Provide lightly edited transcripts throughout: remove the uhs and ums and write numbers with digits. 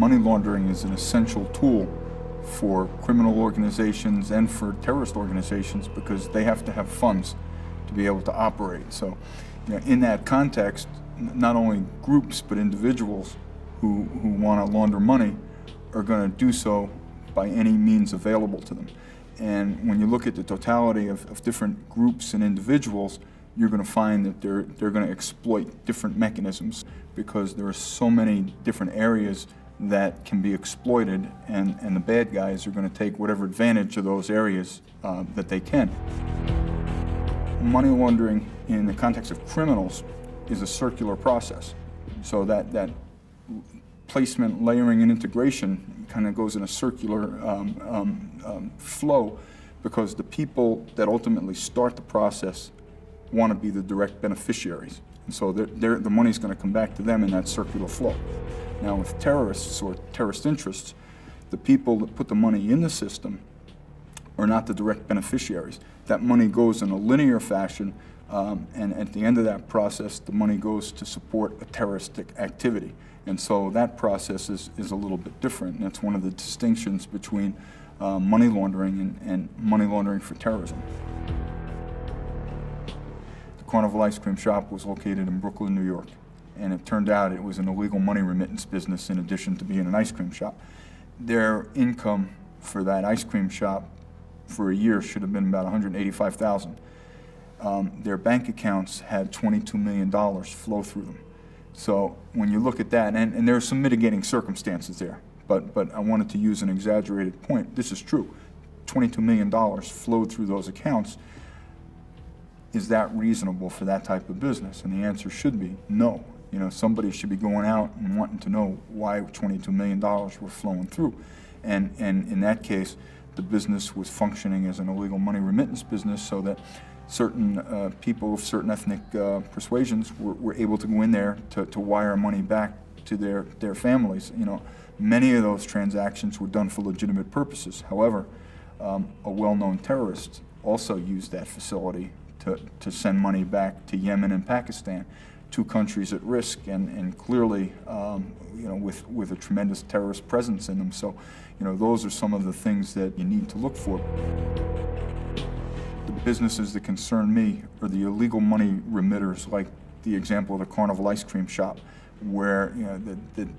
money laundering is an essential tool for criminal organizations and for terrorist organizations because they have to have funds to be able to operate. So, in that context, not only groups but individuals who want to launder money are going to do so by any means available to them. And when you look at the totality of different groups and individuals, you're going to find that they're going to exploit different mechanisms because there are so many different areas that can be exploited, and the bad guys are going to take whatever advantage of those areas that they can. Money laundering in the context of criminals is a circular process. So that placement, layering, and integration kind of goes in a circular flow because the people that ultimately start the process want to be the direct beneficiaries. And so the money's going to come back to them in that circular flow. Now with terrorists or terrorist interests, the people that put the money in the system are not the direct beneficiaries. That money goes in a linear fashion, and at the end of that process, the money goes to support a terroristic activity. And so that process is a little bit different, and that's one of the distinctions between money laundering and money laundering for terrorism. The Carnival Ice Cream shop was located in Brooklyn, New York, and it turned out it was an illegal money remittance business in addition to being an ice cream shop. Their income for that ice cream shop for a year should have been about $185,000. Their bank accounts had $22 million flow through them. So when you look at that, and there are some mitigating circumstances there, but I wanted to use an exaggerated point. This is true. $22 million flowed through those accounts. Is that reasonable for that type of business? And the answer should be no. Somebody should be going out and wanting to know why $22 million were flowing through. And in that case, the business was functioning as an illegal money remittance business so that certain people of certain ethnic persuasions were able to go in there to wire money back to their families. Many of those transactions were done for legitimate purposes. However, a well-known terrorist also used that facility to send money back to Yemen and Pakistan, two countries at risk and clearly with a tremendous terrorist presence in them. So those are some of the things that you need to look for. The businesses that concern me are the illegal money remitters, like the example of the Carnival Ice Cream shop, where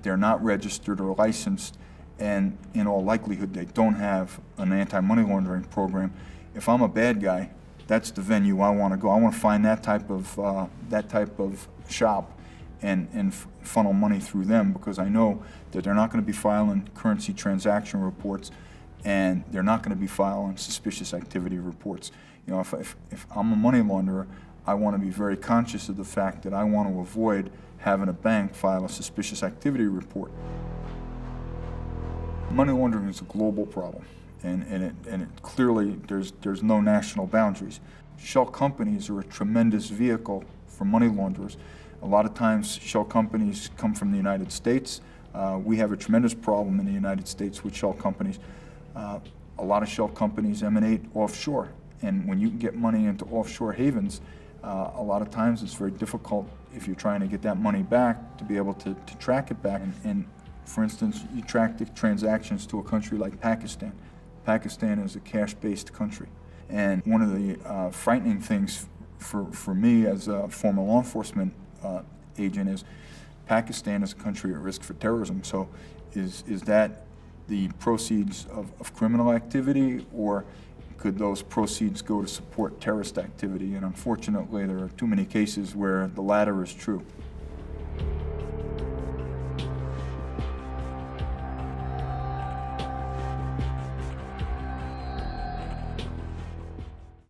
they're not registered or licensed, and in all likelihood they don't have an anti-money laundering program. If I'm a bad guy, that's the venue I want to go. I want to find that type of shop and funnel money through them, because I know that they're not going to be filing currency transaction reports, and they're not going to be filing suspicious activity reports. If I'm a money launderer, I want to be very conscious of the fact that I want to avoid having a bank file a suspicious activity report. Money laundering is a global problem, and it clearly there's no national boundaries. Shell companies are a tremendous vehicle for money launderers. A lot of times shell companies come from the United States. We have a tremendous problem in the United States with shell companies. A lot of shell companies emanate offshore, and when you can get money into offshore havens, a lot of times it's very difficult, if you're trying to get that money back, to be able to track it back. And for instance, you track the transactions to a country like Pakistan. Pakistan is a cash-based country, and one of the frightening things for me as a former law enforcement agent is Pakistan is a country at risk for terrorism. So is that the proceeds of criminal activity, or could those proceeds go to support terrorist activity? And unfortunately, there are too many cases where the latter is true.